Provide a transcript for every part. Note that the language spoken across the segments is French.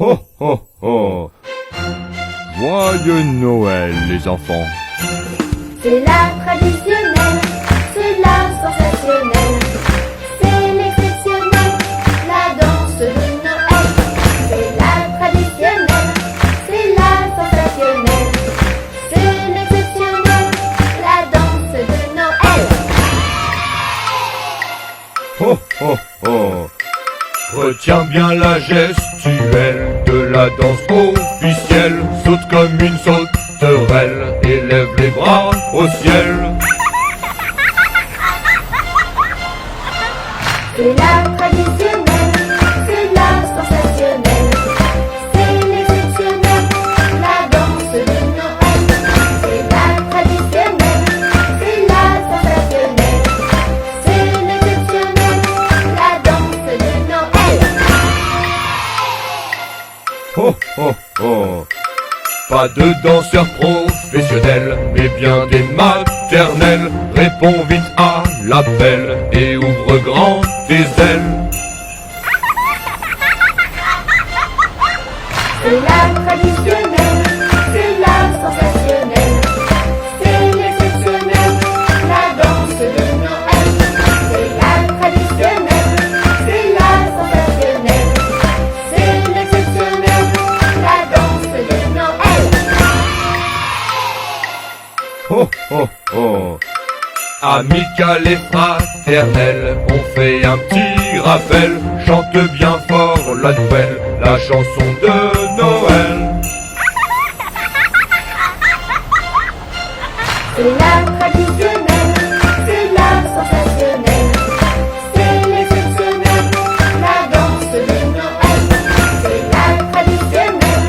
Ho ho ho! Joyeux Noël les enfants! C'est la traditionnelle, c'est la sensationnelle, c'est l'exceptionnel, la danse de Noël. C'est la traditionnelle, c'est la sensationnelle, c'est l'exceptionnel, la danse de Noël. Ho ho ho! Retiens bien la gestuelle de la danse officielle. Saute comme une sauterelle et lève les bras au ciel. C'est la traditionnelle, c'est la sensationnelle, c'est l'exceptionnel, la danse de Noël. C'est la traditionnelle, c'est la sensationnelle, c'est l'exceptionnel, la danse de Noël. Ho ho ho! Pas de danseurs professionnels, mais bien des maternelles. Réponds vite à l'appel et ouvre grand tes ailes. C'est la traditionnelle, c'est la sensationnelle, c'est l'exceptionnel, la danse de Noël. C'est la traditionnelle, c'est la sensationnelle, c'est l'exceptionnel, la danse de Noël. Ho ho ho! Amical et fraternel, on fait un petit rappel. Chante bien fort la nouvelle, la chanson de Noël. C'est la traditionnelle, c'est la sensationnelle, c'est l'exceptionnel, la danse de Noël. C'est la traditionnelle,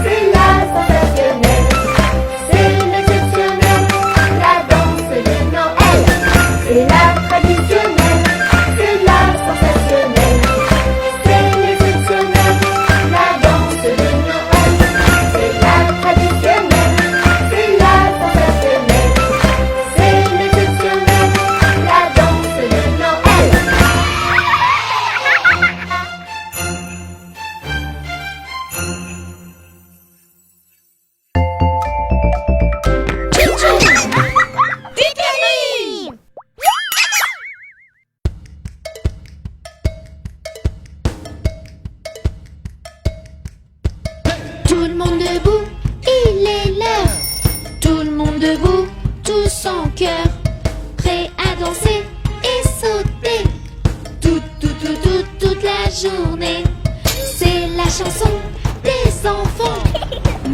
c'est la sensationnelle, c'est l'exceptionnel, la danse de Noël. C'est la traditionnelle, c'est la sensationnelle, c'est l'exceptionnel, la danse de Noël. C'est la traditionnelle, c'est la sensationnelle, c'est l'exceptionnel, la danse de Noël. Tout le monde debout, il est l'heure. Tout le monde debout, tous en cœur. Prêt à danser et sauter. Toute la journée. C'est la chanson des enfants,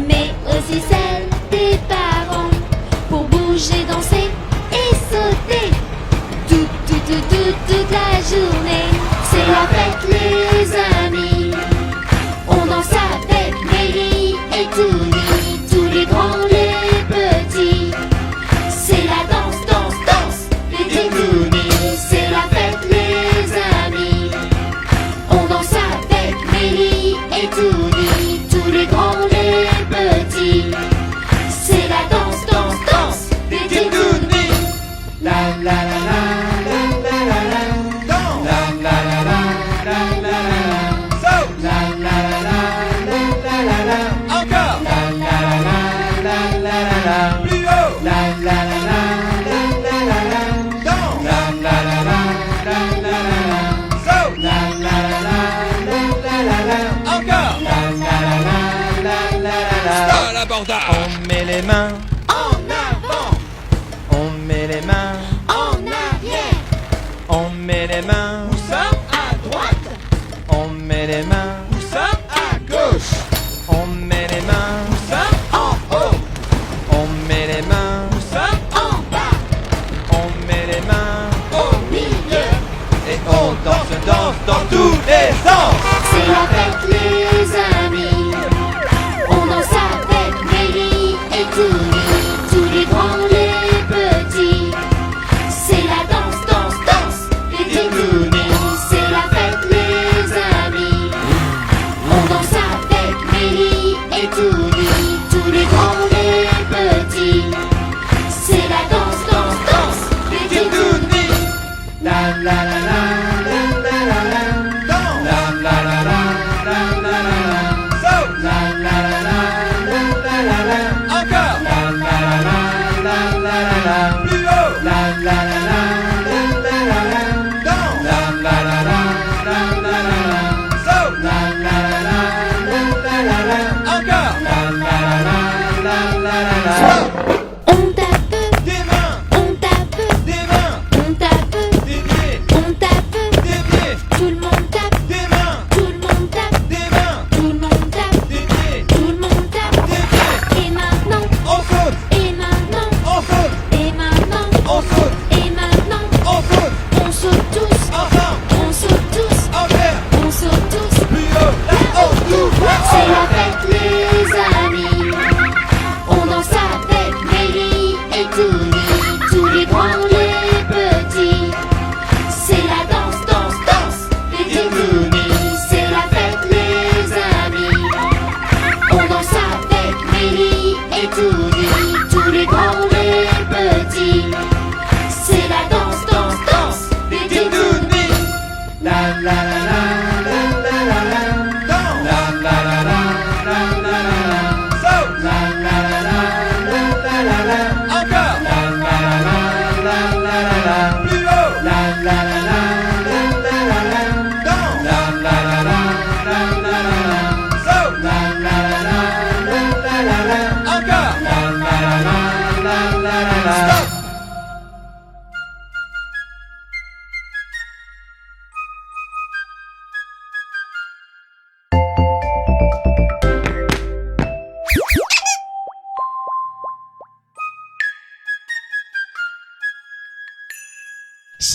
mais aussi celle des parents. Pour bouger, danser et sauter. Toute la journée. C'est la fête les amis. On danse avec Mélie et Touni, tous les grands, les petits. C'est la danse, danse, danse, les Touni. C'est la fête les amis. On danse avec Mélie et Touni, tous les grands, les petits. C'est la danse, danse, danse, les Touni. La la la la la la la la. La la la la la la la la. La la la la la la la. Encore. La la la la la la la. Plus haut. La la la la la la la la. La la la la la la la la. La la la la la la la. Encore. La la la la la la la. Stop l'abordage. On met les mains En avant, on met les mains, en arrière, on met les mains, Où ça? à droite, on met les mains, Où ça? À gauche. on met les mains, Où ça? en haut, on met les mains, Où ça? en bas, on met les mains, au milieu. et on danse, danse dans tous les sens. C'est la fête les amis. On danse avec Mélie et Touni, tous les grands, les petits. C'est la danse, danse, danse, les Touni. C'est la fête les amis. On danse avec Mélie et Touni, tous les grands, les petits. C'est la danse, danse, danse, les Touni. La la la la la la la la. La la la la la la la la.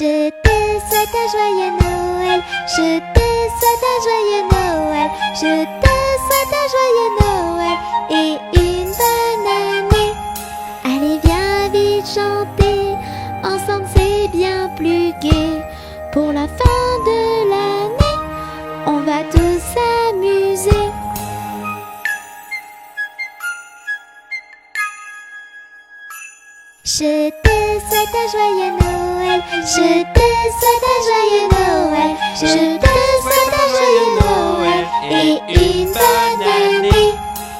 Je te souhaite un joyeux Noël, je te souhaite un joyeux Noël, je te souhaite un joyeux Noël et une bonne année. Allez viens vite chanter, ensemble c'est bien plus gai. Pour la fin de l'année, on va tous s'amuser. Je te souhaite un joyeux Noël, je te souhaite un joyeux Noël, je te souhaite un joyeux Noël et une bonne année.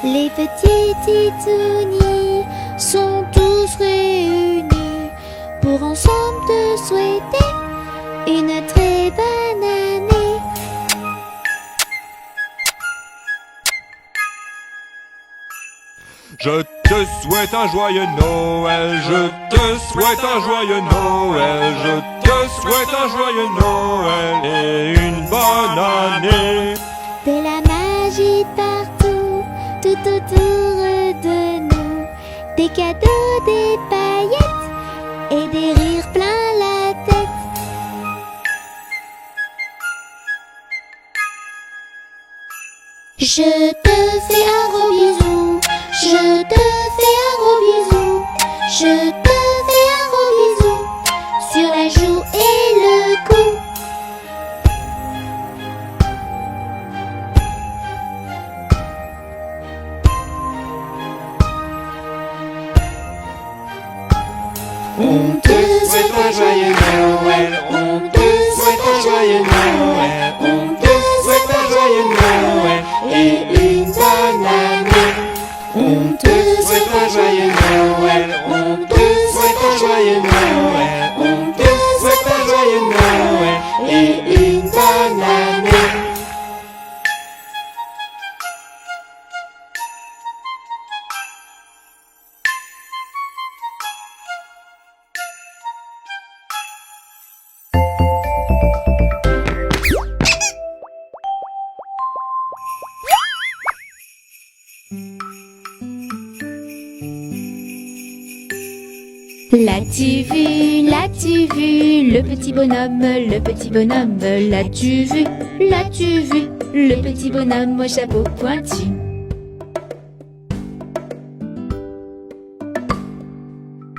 Les petits titounis sont tous réunis pour ensemble te souhaiter une très bonne année. Je te souhaite un joyeux Noël, je te souhaite un joyeux Noël, je te souhaite un joyeux Noël et une bonne année. De la magie partout, tout autour de nous, des cadeaux, des paillettes et des rires plein la tête. Je te fais un gros bisou, je te fais un gros bisou, je te fais un gros bisou sur la joue et le cou. On te souhaite un joyeux Noël, on te souhaite un joyeux Noël, on te souhaite un joyeux Noël et une bonne année. On te souhaite un joyeux Noël, on te souhaite un joyeux Noël, on te souhaite un joyeux Noël et une bonne année. L'as-tu vu, le petit bonhomme, l'as-tu vu, le petit bonhomme au chapeau pointu.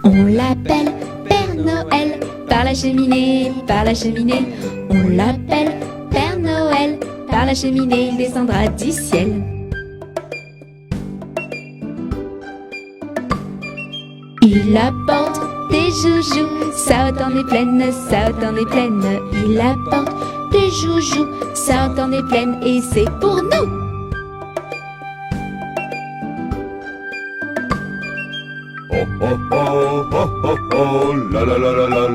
On l'appelle Père Noël, par la cheminée, on l'appelle Père Noël, par la cheminée, il descendra du ciel. Il apporte des joujoux, ça autant des plaines, il apporte des joujoux, ça autant des plaines, et c'est pour nous. Oh oh oh oh oh oh la la la la la la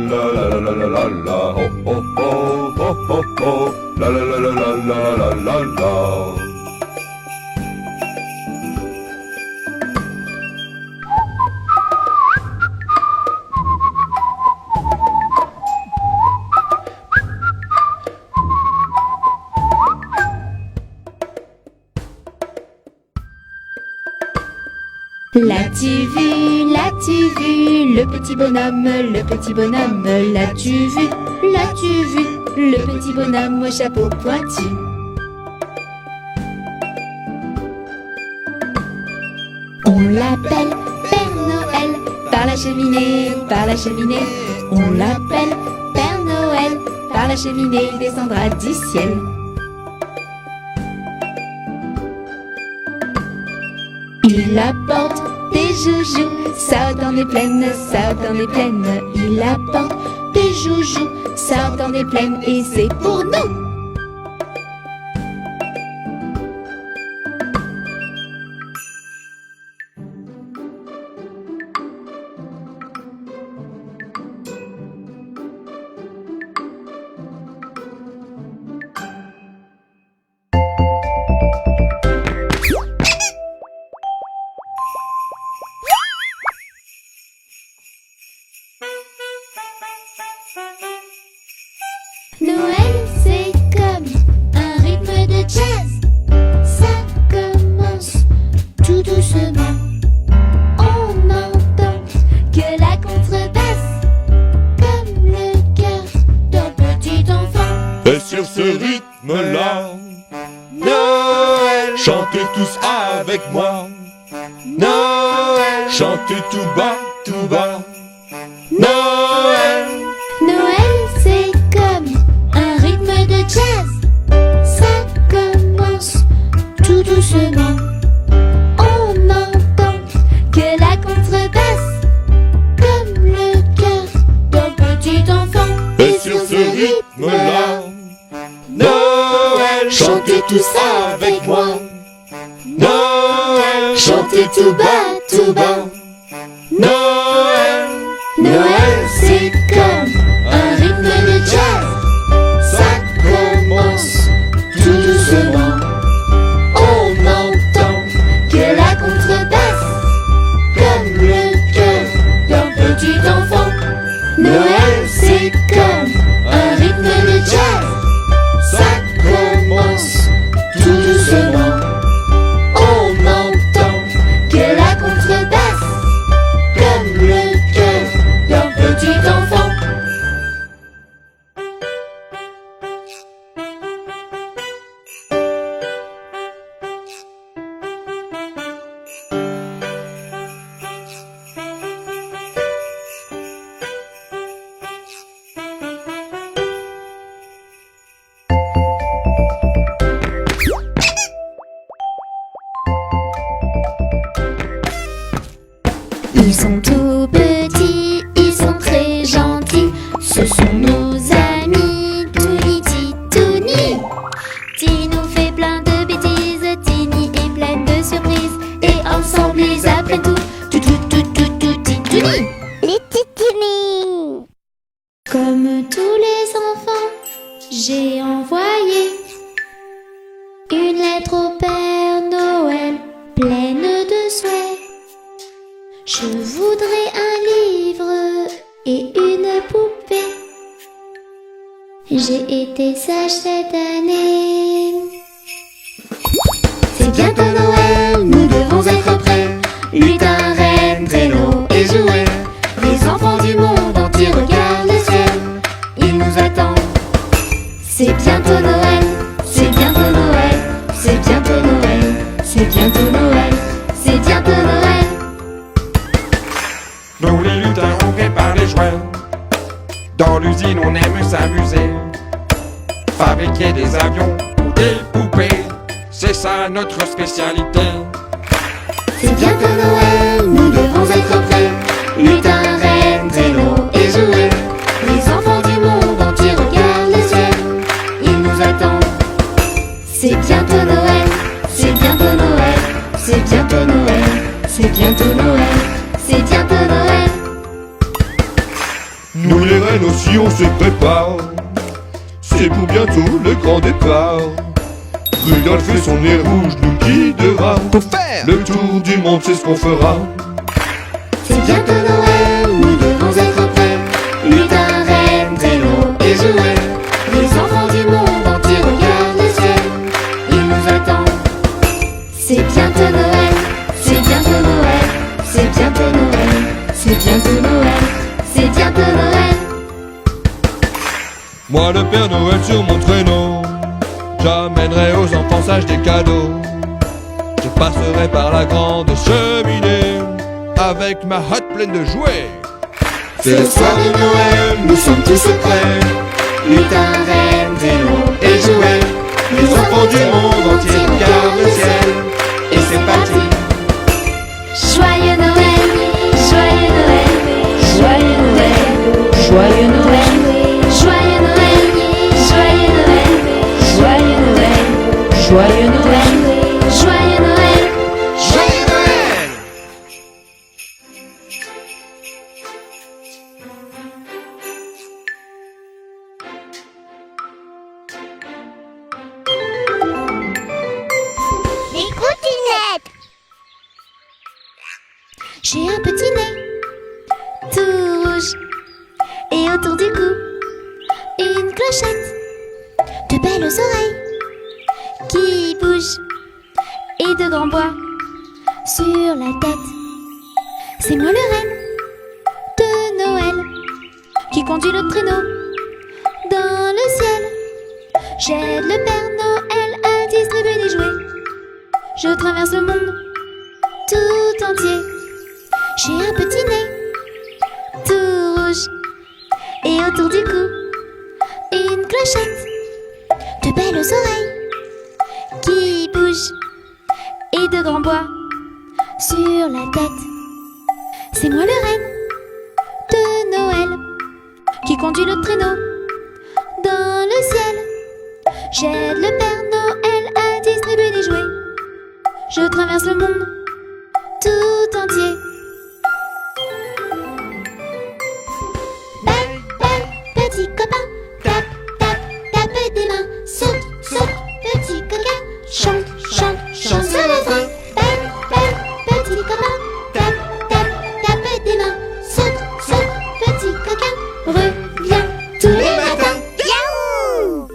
la la la la oh oh oh oh oh oh la la la la la la la la. L'as-tu vu, le petit bonhomme, l'as-tu vu, le petit bonhomme au chapeau pointu. On l'appelle Père Noël, par la cheminée, on l'appelle Père Noël, par la cheminée, il descendra du ciel. Il apporte des joujoux, ça dans des plaines, il apporte des joujoux, ça dans des plaines, et c'est pour nous. Noël, c'est Et sur ce rythme-là, Noël, chantez tous avec moi. Noël, chantez tout bas, Noël. Noël, c'est comme un rythme de jazz. Ça commence tout doucement. On entend que la contrebasse, comme le cœur d'un petit enfant. Et sur ce rythme-là, Noël, chantez tous avec moi. Noël, chantez tout bas, Noël. Noël, c'est comme un rythme de jazz. Ça commence tout doucement. On entend que la contrebasse, comme le cœur d'un petit enfant. Noël, c'est comme un rythme de jazz. Ça commence tout doucement. On entend que la contrebasse, comme le cœur d'un petit enfant. Ils sont tout petits, ils sont très gentils. Ce sont nos amis, Touni, Titouni. Ti nous fait plein de bêtises, Tini est pleine de surprises. Et ensemble ils apprennent tout, Titouni. Les Titouni. Comme tous les enfants, j'ai envoyé une lettre au Père Noël, pleine de souhaits. Je voudrais un livre et une poupée. J'ai été sage cette année. C'est bientôt Noël, nous devons être prêts. Lutin, reine, traîneau et jouets. Les enfants du monde entier regardent le ciel. Ils nous attendent. C'est bientôt Noël, c'est bientôt Noël, c'est bientôt Noël, c'est bientôt Noël, c'est bientôt Noël. Nous les lutins, on prépare les jouets. Dans l'usine, on aime s'amuser. Fabriquer des avions ou des poupées, c'est ça notre spécialité. C'est bientôt Noël, nous devons être prêts. Lutin, reine, traîneau et jouets. Les enfants du monde entier regardent le ciel. Ils nous attendent. C'est bientôt Noël, c'est bientôt Noël, c'est bientôt Noël, c'est bientôt Noël, c'est bientôt Noël. Nous les reines aussi on se prépare. C'est pour bientôt le grand départ. Rudolph et son nez rouge nous guidera. Pour faire Le tour du monde c'est ce qu'on fera. C'est bientôt Noël, nous devons être prêts. Lutin, reine, traîneau et jouets. Les enfants du monde entier regardent le ciel. Ils nous attendent. C'est bientôt Noël, c'est bientôt Noël, c'est bientôt Noël, c'est bientôt Noël, c'est bientôt Noël. Moi le Père Noël sur mon traîneau, j'amènerai aux enfants sages des cadeaux. Je passerai par la grande cheminée avec ma hotte pleine de jouets. C'est le soir de Noël, nous sommes tous prêts. Lutin, reine, traîneau et jouets. Les enfants du monde entier regardent le ciel. Et c'est parti. Joyeux Noël, joyeux Noël, joyeux Noël, joyeux Noël, joyeux Noël, joyeux Noël, joyeux Noël, joyeux Noël, joyeux Noël, joyeux Noël. Les coutinettes. J'ai un petit nez tout rouge et autour du cou une clochette, de belles oreilles qui bougent et de grands bois sur la tête. C'est moi le reine de Noël qui conduit le traîneau dans le ciel. J'aide le Père Noël à distribuer des jouets. Je traverse le monde tout entier. J'ai un petit nez tout rouge et autour du cou une clochette, de belles oreilles qui bougent et de grands bois sur la tête. C'est moi le reine de Noël qui conduit le traîneau dans le ciel. J'aide le Père Noël à distribuer des jouets. Je traverse le monde tout entier. Balle, balle, petit copain, tape, tape, tape des mains. Saute, saute, petit coquin, chante, chante, chante ce refrain. Balle, balle, petit copain, tape, tape, tape des mains. Saute, saute, petit coquin, reviens tous les matins. Yahoo!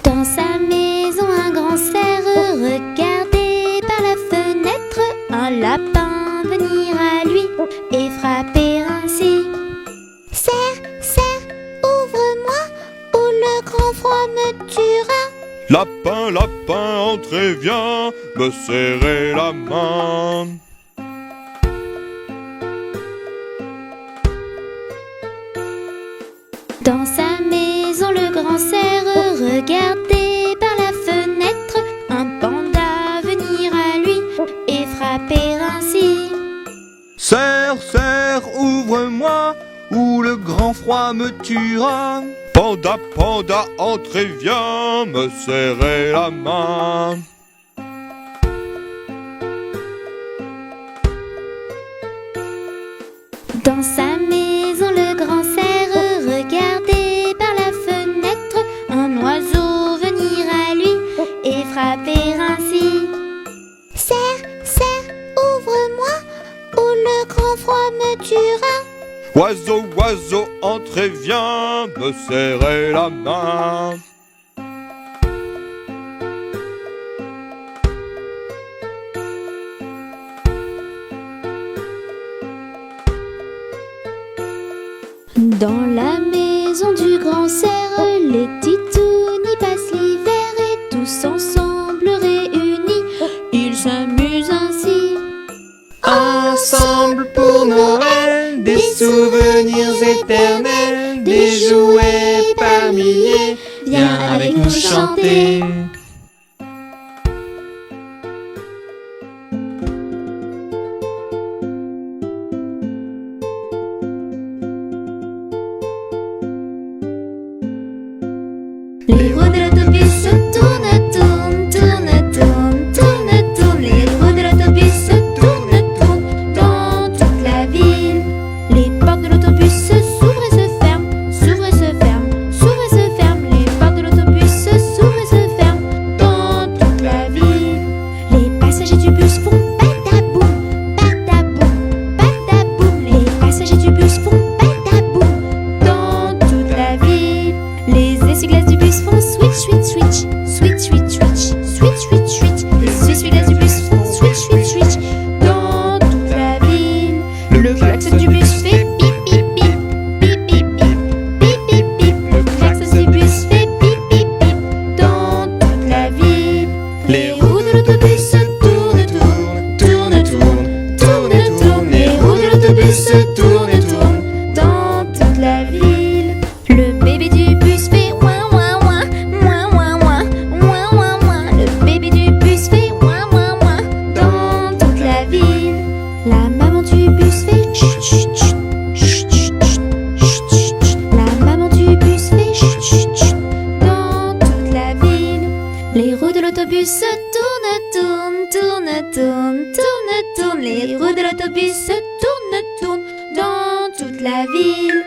Dans sa maison, un grand cerf regardait par la fenêtre un lapin venir à lui et frapper ainsi. Cerf, cerf, ouvre-moi ou le grand froid me tuera. Lapin, lapin, entrez, viens me serrer la main. Dans sa maison, le grand cerf regardait par la fenêtre un panda venir à lui et frapper ainsi. Cerf, cerf, ouvre-moi ou le grand froid me tuera. Panda, panda, entrez, viens me serrer la main. Dans sa maison, le grand cerf regardait par la fenêtre un oiseau venir à lui et frapper ainsi. Cerf, cerf, ouvre-moi ou le grand froid me tuera. Oiseau, oiseau, entrez, viens me serrer la main. Dans la maison du grand cerf, les titounes y passent l'hiver et tous ensemble réunis, ils s'amusent ainsi. Ensemble pour Noël, des souvenirs éternels, des jouets par milliers, viens avec nous chanter. Les roues de l'autobus se tournent, tournent, tournent, tournent, tournent, tournent. Les roues de l'autobus se tournent, tournent dans toute la ville. Les portes de l'autobus s'ouvrent et se ferment, s'ouvrent et se ferment, s'ouvrent et se ferment. Les portes de l'autobus s'ouvrent et se ferment dans toute la ville. Les passagers du bus font badaboum, badaboum, badaboum. Les passagers du bus font badaboum dans toute la ville. Les essuie-glaces du bus font switch, switch, switch, switch, switch, switch, switch, switch, switch. Les essuie-glaces du bus font switch, switch, switch dans toute la ville. Le klaxon du bus fait bip, bip, bip, bip, bip, bip, bip, bip, bip. Le klaxon du bus fait bip, bip, bip dans toute la ville. Les roues de l'autobus se tournent, tournent, tournent, tournent, tournent, tournent. Les roues de l'autobus se tournent, tournent dans toute la ville. Le bébé du bus fait ouin ouin ouin, ouin ouin ouin, ouin ouin ouin. Le bébé du bus fait ouin ouin ouin dans toute la ville. La maman du bus fait chut chut chut, chut chut chut, chut chut. La maman du bus fait chut chut chut dans toute la ville. Les roues de l'autobus se tournent, tournent, tournent, tournent, tournent, tournent. Les roues de l'autobus se tournent, tournent dans toute la ville.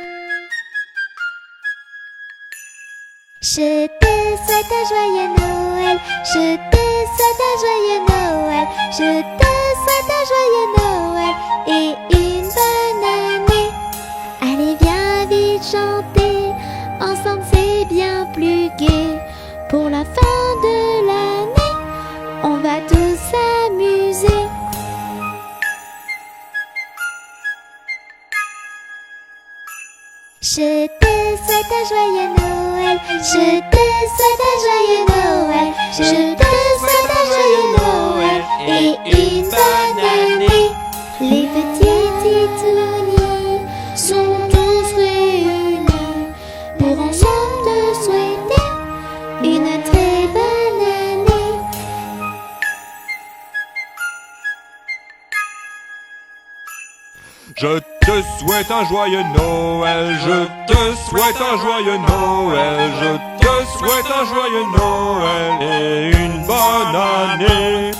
Je te souhaite un joyeux Noël, je te souhaite un joyeux Noël, je te souhaite un joyeux Noël et une bonne année. Allez viens vite chanter, ensemble c'est bien plus gai. Pour la fin de l'année, on va tous s'amuser. Je te souhaite un joyeux Noël. Je te souhaite un joyeux Noël. Je te souhaite un joyeux Noël et une bonne année. Les petits titounis sont tous réunis pour ensemble te souhaiter une très bonne année. Je te souhaite un joyeux Noël, je te souhaite un joyeux Noël, je te souhaite un joyeux Noël et une bonne année.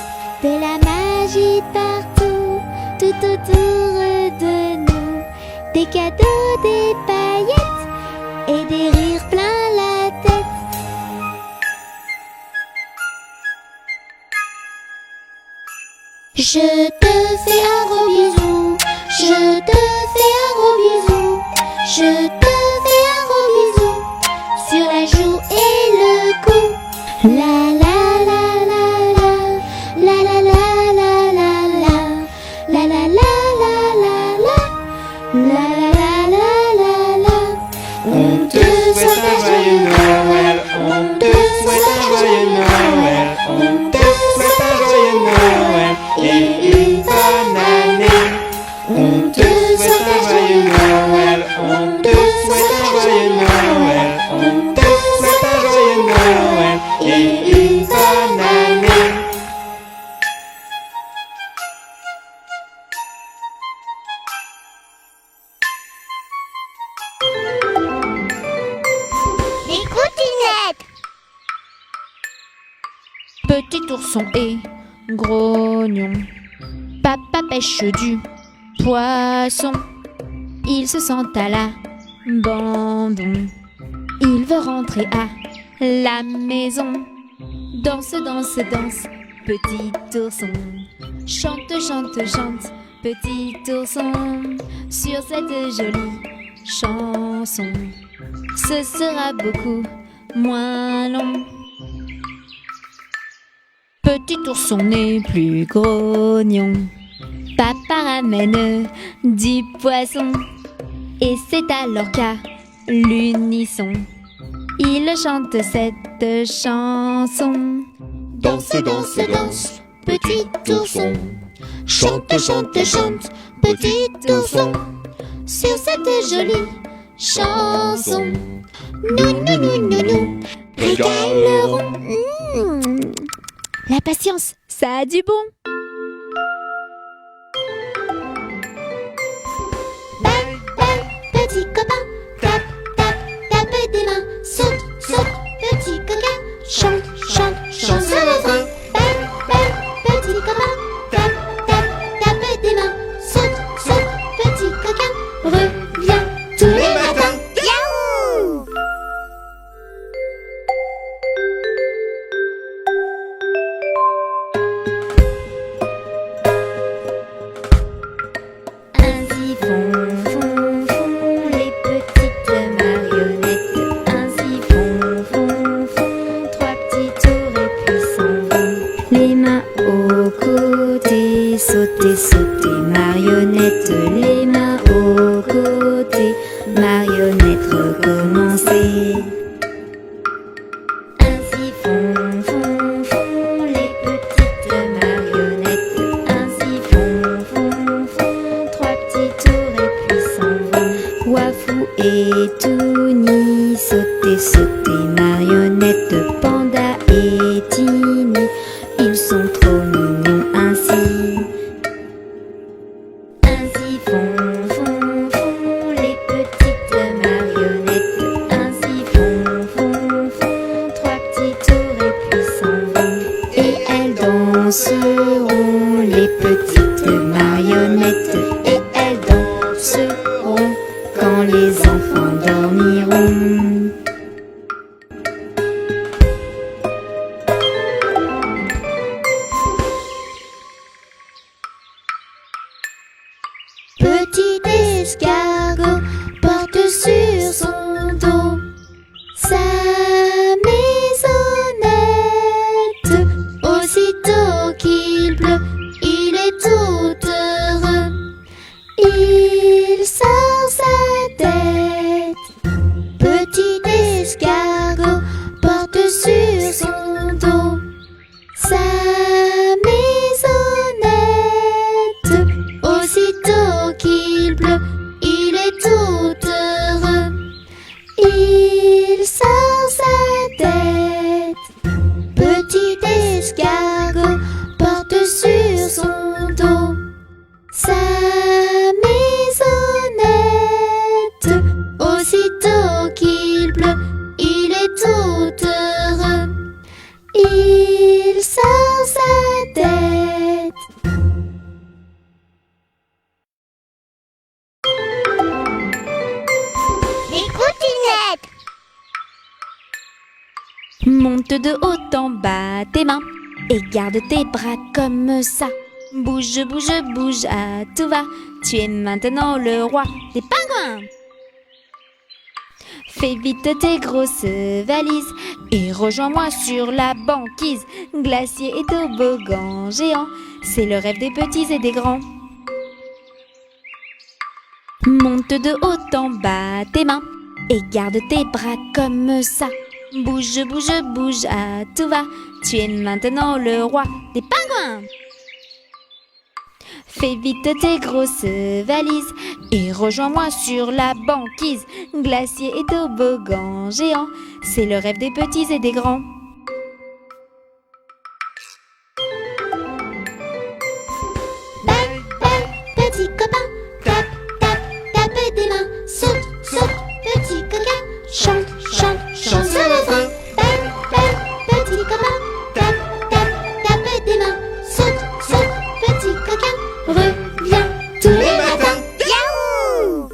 De la magie partout, tout autour de nous. Des cadeaux, des paillettes et des rires plein la tête. Je te fais un gros bisou. Je te fais un gros bisou. Je te fais un gros bisou sur la joue et le cou. La la la la la. La la la la la la. La la la la la la. La la la la la. On te souhaite un joyeux Noël. On te souhaite un joyeux Noël. On te souhaite un joyeux Noël et une bonne année. On te souhaite un joyeux Noël. On te souhaite un joyeux Noël. On te souhaite un joyeux Noël et une bonne année. Les coutinettes. Petit ourson et grognon, papa pêche du poisson. Il se sent à l'abandon. Il veut rentrer à la maison. Danse, danse, danse, petit ourson. Chante, chante, chante, petit ourson. Sur cette jolie chanson, ce sera beaucoup moins long. Petit ourson n'est plus grognon. Papa ramène du poisson. Et c'est alors qu'à l'unisson, il chante cette chanson. Danse, danse, danse, petit ourson. Chante, chante, chante, petit ourson. Sur cette jolie chanson, nous régalerons. La patience, ça a du bon. Bang, bang, petit copain, tape, tape, tape des mains. Saute, saute, petit coquin, chante, chante, chante sur le frein. Bang, bang, petit copain, tape, tape, tape des mains. Saute, saute, petit coquin, reviens tous les matins. Yahoo! Ainsi font, font, font les petites marionnettes. Ainsi font, font, font trois petits tours et puis s'en vont. Les mains aux côtés, sauter, sauter, marionnette. Les mains aux côtés, marionnette, recommencer. Ainsi font, font, font les petites marionnettes. Ainsi font, font, font trois petits tours et puis s'en vont. Wafou et Touni, sauter, sauter, marionnette. Panda et Tini, ils sont trop mignons ainsi. Ainsi font, font, font les petites marionnettes. Ainsi font, font, font trois petits tours et puis s'en vont. Et elles danseront, les petites marionnettes. Et elles danseront quand les enfants dormiront. Petit escargot porte sur son dos sa maisonnette. Aussitôt qu'il pleut, Monte de haut en bas tes mains et garde tes bras comme ça. Bouge, bouge, bouge, à tout va. Tu es maintenant le roi des pingouins. Fais vite tes grosses valises et rejoins-moi sur la banquise. Glacier et toboggan géant, c'est le rêve des petits et des grands. Monte de haut en bas tes mains et garde tes bras comme ça. Bouge, bouge, bouge, à tout va. Tu es maintenant le roi des pingouins. Fais vite tes grosses valises et rejoins-moi sur la banquise. Glacier et toboggan géant, c'est le rêve des petits et des grands. Balle, balle, petit copain. Tape, tape, tape des mains. Saute, saute, petit coquin. Chante, chante, chante sur le frein. Balle, balle, petit copain. Tape, tape, tape des mains. Saute, saute, petit coquin. Reviens tous les matins. Yahoo!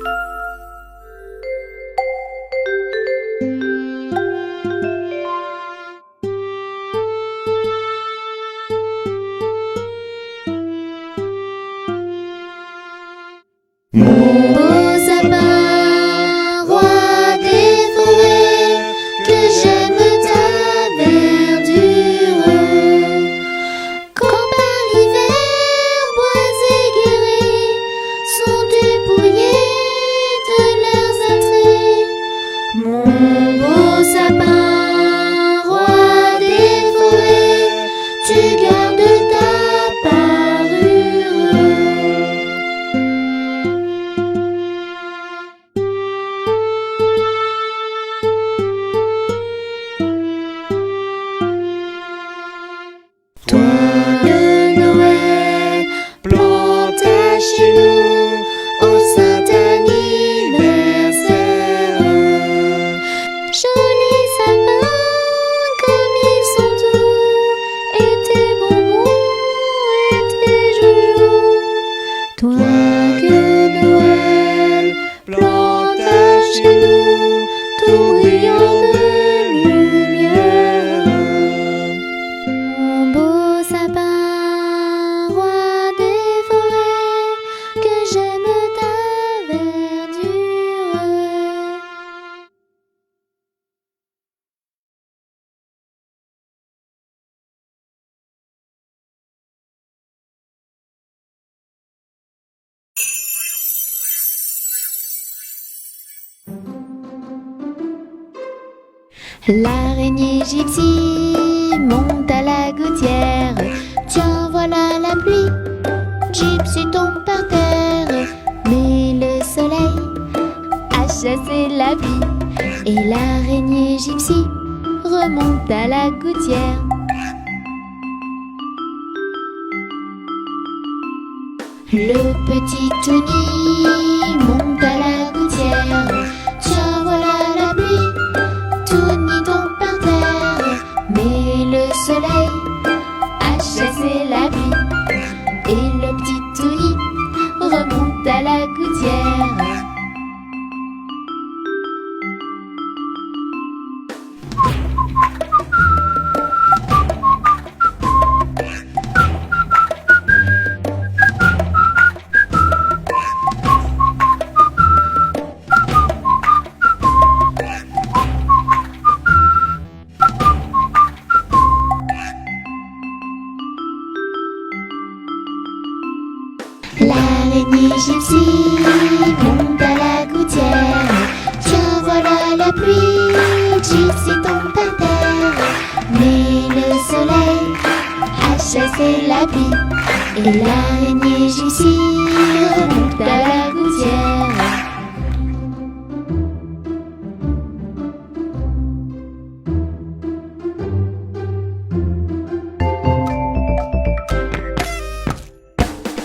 Beau sapin, roi des forêts, que j'aime ta verdure. Quand par l'hiver, bois aiguerris sont dépouillés de leurs attraits. Mon beau sapin, roi des forêts, tu gardes ta parure. Toi le Noël, planta chez nous au saint anniversaire. Jolis sapins comme ils sont doux, et tes bonbons et tes joujoux. Toi que Noël planta chez nous, tout brillant de lumière. Mon beau sapin, roi des forêts, que j'aime ta verdure. L'araignée gypsy monte à la gouttière. Tiens, voilà la pluie. Gypsy tombe par terre. Mais le soleil a chassé la pluie. Et l'araignée gypsy remonte à la gouttière. Le petit Tony monte à la gouttière. Tiens, voilà la pluie. Tony tombe par terre, mais le soleil a chassé la pluie. Et le petit Tony remonte à la gouttière. L'araignée gypsy monte à la gouttière. Tiens, voilà la pluie. Gypsy tombe par terre, mais le soleil a chassé la pluie. Et l'araignée gypsy remonte à la gouttière.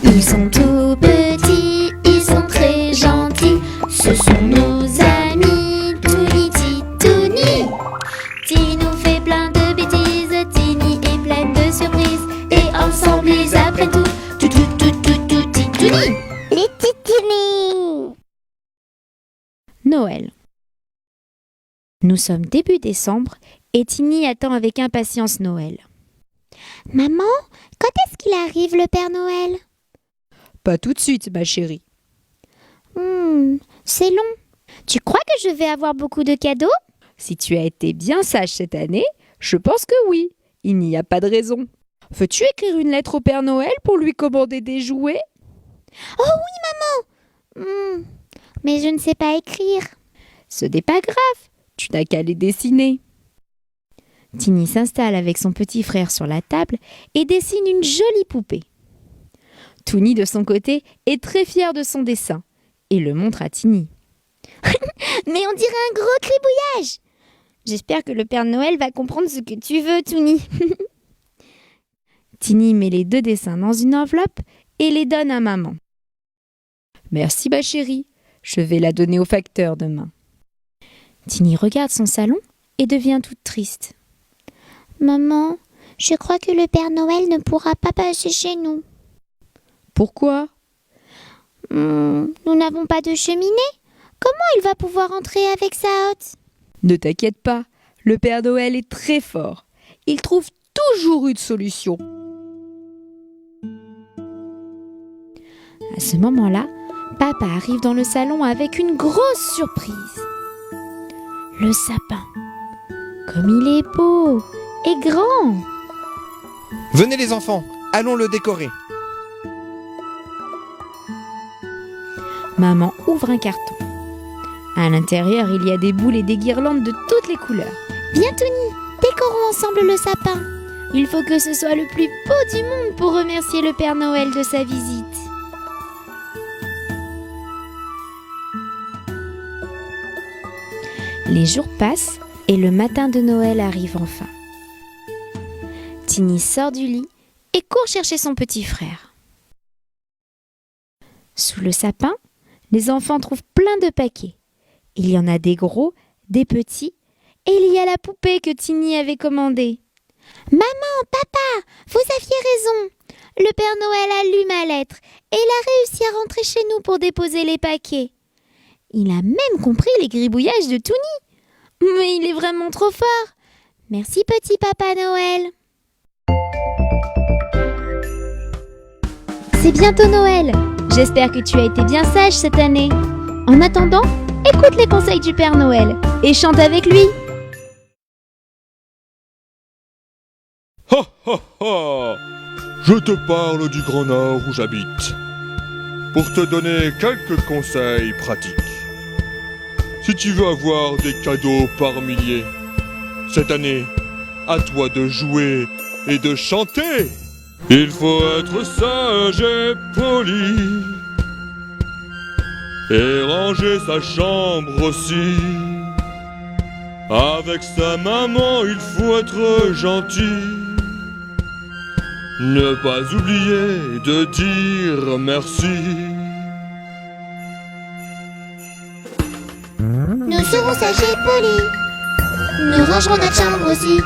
Ils sont tout petits, ils sont très gentils. Ce sont nos amis, Tony, Tony. Tini nous fait plein de bêtises, Tini est pleine de surprises. Et ensemble ils apprennent tout, Tony. Les titinis. Noël. Nous sommes début décembre et Tiny attend avec impatience Noël. Maman, quand est-ce qu'il arrive le Père Noël? Pas tout de suite, ma chérie. C'est long. Tu crois que je vais avoir beaucoup de cadeaux? Si tu as été bien sage cette année, je pense que oui. Il n'y a pas de raison. Veux-tu écrire une lettre au Père Noël pour lui commander des jouets? Oh oui, maman. Mais je ne sais pas écrire. Ce n'est pas grave, tu n'as qu'à les dessiner. Tiny s'installe avec son petit frère sur la table et dessine une jolie poupée. Toonie, de son côté, est très fier de son dessin et le montre à Tiny. Mais on dirait un gros cribouillage. J'espère que le Père Noël va comprendre ce que tu veux, Toonie. Tiny met les 2 dessins dans une enveloppe et les donne à maman. Merci, ma chérie. Je vais la donner au facteur demain. Tiny regarde son salon et devient toute triste. Maman, je crois que le Père Noël ne pourra pas passer chez nous. Pourquoi? Nous n'avons pas de cheminée. Comment il va pouvoir entrer avec sa hotte? Ne t'inquiète pas, le Père Noël est très fort. Il trouve toujours une solution. À ce moment-là, Papa arrive dans le salon avec une grosse surprise. Le sapin. Comme il est beau et grand. Venez les enfants, allons le décorer. Maman ouvre un carton. À l'intérieur, il y a des boules et des guirlandes de toutes les couleurs. Viens, Tony, décorons ensemble le sapin. Il faut que ce soit le plus beau du monde pour remercier le Père Noël de sa visite. Les jours passent et le matin de Noël arrive enfin. Tiny sort du lit et court chercher son petit frère. Sous le sapin, les enfants trouvent plein de paquets. Il y en a des gros, des petits, et il y a la poupée que Tiny avait commandée. Maman, papa, vous aviez raison. Le Père Noël a lu ma lettre et il a réussi à rentrer chez nous pour déposer les paquets. Il a même compris les gribouillages de Toonie. Mais il est vraiment trop fort. Merci, petit Papa Noël. C'est bientôt Noël. J'espère que tu as été bien sage cette année. En attendant, écoute les conseils du Père Noël et chante avec lui. Ha ha ha! Je te parle du Grand Nord où j'habite, pour te donner quelques conseils pratiques. Si tu veux avoir des cadeaux par milliers, cette année, à toi de jouer et de chanter. Il faut être sage et poli, et ranger sa chambre aussi. Avec sa maman, il faut être gentil. Ne pas oublier de dire merci. Nous serons sages et polis. Nous rangerons notre chambre aussi.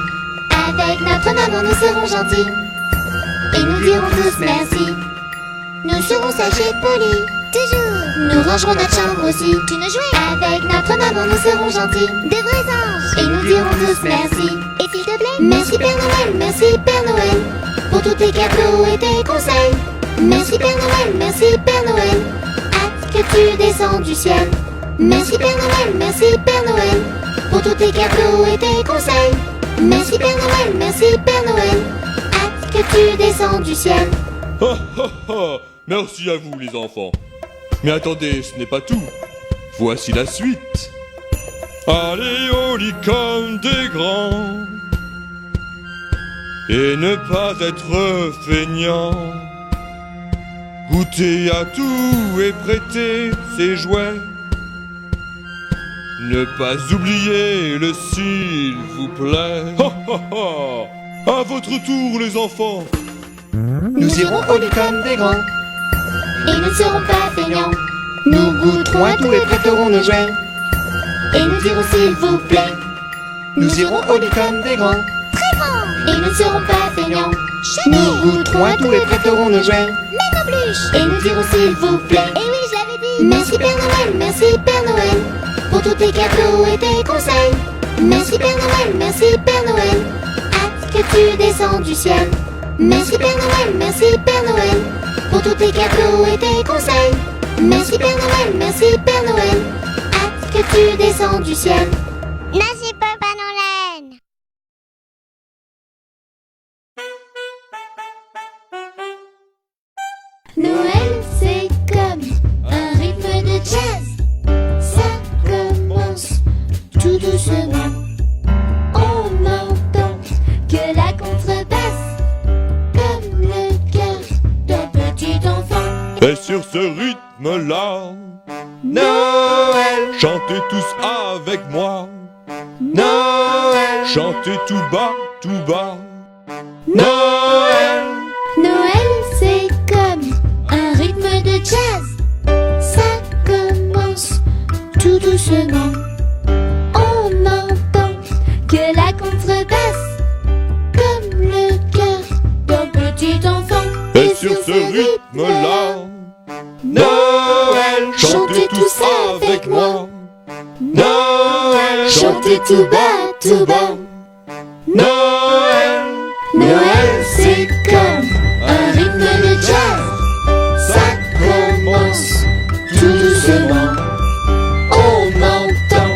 Avec notre maman, nous serons gentils. Et nous dirons tous merci. Nous serons sages et polis. Toujours. Nous rangerons notre chambre aussi. Tu ne joues. Avec notre maman, nous serons gentils. De vrais anges. Et nous dirons tous merci. Et s'il te plaît, merci Père Noël, merci Père Noël, pour tous tes cadeaux et tes conseils. Merci Père Noël, merci Père Noël. Hâte que tu descends du ciel. Merci Père Noël, merci Père Noël, pour tous tes cadeaux et tes conseils. Merci Père Noël, merci Père Noël. Hâte que tu descends du ciel. Ha ha ha! Merci à vous les enfants. Mais attendez, ce n'est pas tout. Voici la suite. Allez au lit comme des grands, et ne pas être feignant. Goûter à tout et prêter ses jouets. Ne pas oublier le s'il vous plaît. Ha ha ha! À votre tour les enfants. Nous irons au lit comme des grands, Et nous ne serons pas feignants. nous goûterons à tout et prêterons nos jouets. Et nous dirons s'il vous plaît. Nous irons au lit comme des grands, Et nous ne serons pas feignants. nous goûterons à tout et prêterons nos jouets. Et nous dirons s'il vous plaît. Et oui, je l'avais dit. Merci Père Noël, merci Père Noël, pour tous tes cadeaux et tes conseils. Merci Père Noël, merci Père Noël, hâte que tu descends du ciel. Merci Père Noël, merci Père Noël, pour tous tes cadeaux et tes conseils. Merci Père Noël, merci Père Noël, hâte que tu descends du ciel. Merci Papa Noël. Noël, c'est comme un rythme de jazz. Ça commence tout doucement. On entend que la contrebasse, comme le cœur d'un petit enfant. Et sur ce rythme-là, Noël, chantez tous avec moi. Noël, Chantez tout bas, tout bas. Noël, Noël, c'est comme un rythme de jazz. Ça commence tout doucement. On entend que la contrebasse, comme le cœur d'un petit enfant. Et sur ce rythme-là, Noël, chantez tous avec moi. Noël, Chantez tout bas, tout bas. Noël, Noël, c'est comme un rythme de jazz. Ça commence tout doucement. On entend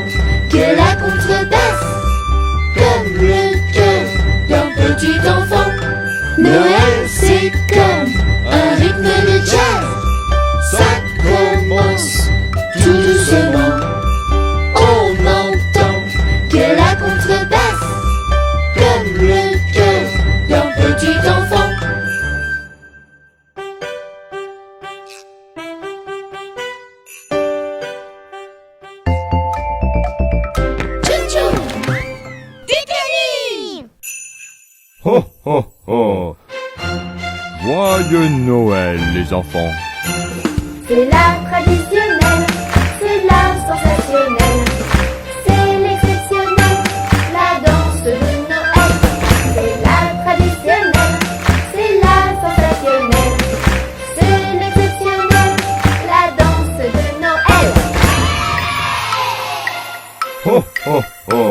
que la contrebasse, comme le cœur d'un petit enfant. Noël, c'est comme un rythme de jazz. Ça commence tout doucement. On entend que la contrebasse, comme le cœur d'un petit enfant. Tchou-tchou, Titani. ho ho ho. Joyeux Noël les enfants. C'est la traditionnelle, c'est la sensationnelle, c'est l'exceptionnel, la danse de Noël. C'est la traditionnelle, c'est la sensationnelle, c'est l'exceptionnel, la danse de Noël. Ho ho ho.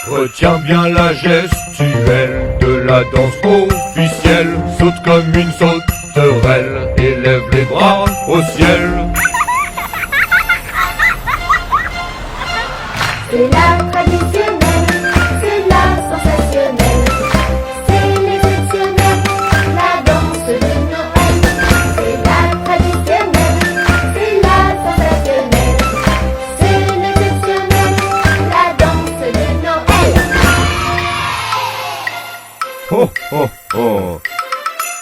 Retiens bien la gestuelle de la danse officielle. Saute comme une sauterelle, élève les bras au ciel. C'est la traditionnelle, c'est la sensationnelle, c'est l'exceptionnel, la danse de Noël. C'est la traditionnelle, c'est la sensationnelle, c'est l'exceptionnel, la danse de Noël. Ho ho ho.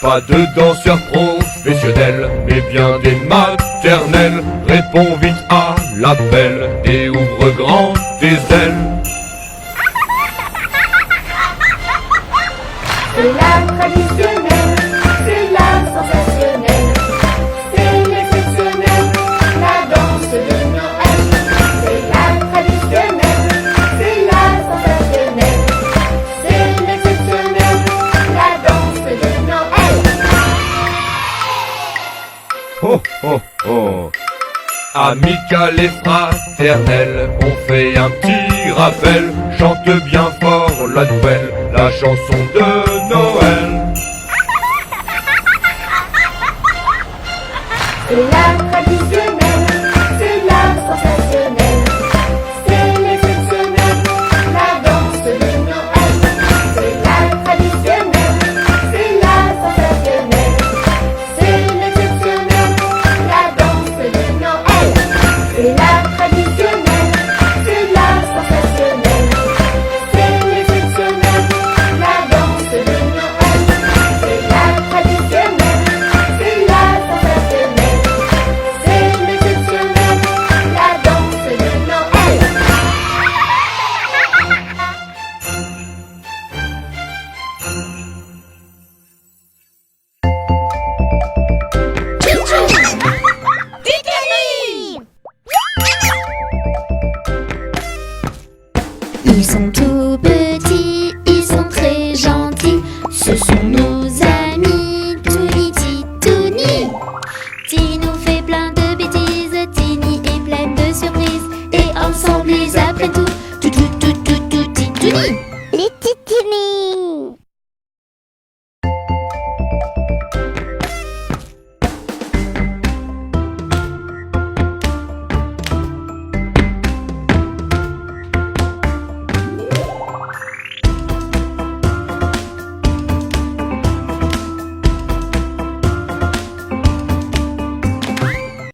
Pas de danseurs professionnels, mais bien des maternelles. Réponds vite à l'appel et ouvre grand tes ailes. C'est la traditionnelle, c'est la sensationnelle, c'est l'exceptionnel, la danse de Noël. C'est la traditionnelle, c'est la sensationnelle, c'est l'exceptionnel, la danse de Noël. Ho ho ho. Amical et fraternel, on fait un petit rappel. Chante bien fort la nouvelle, la chanson de Noël. C'est la traditionnelle.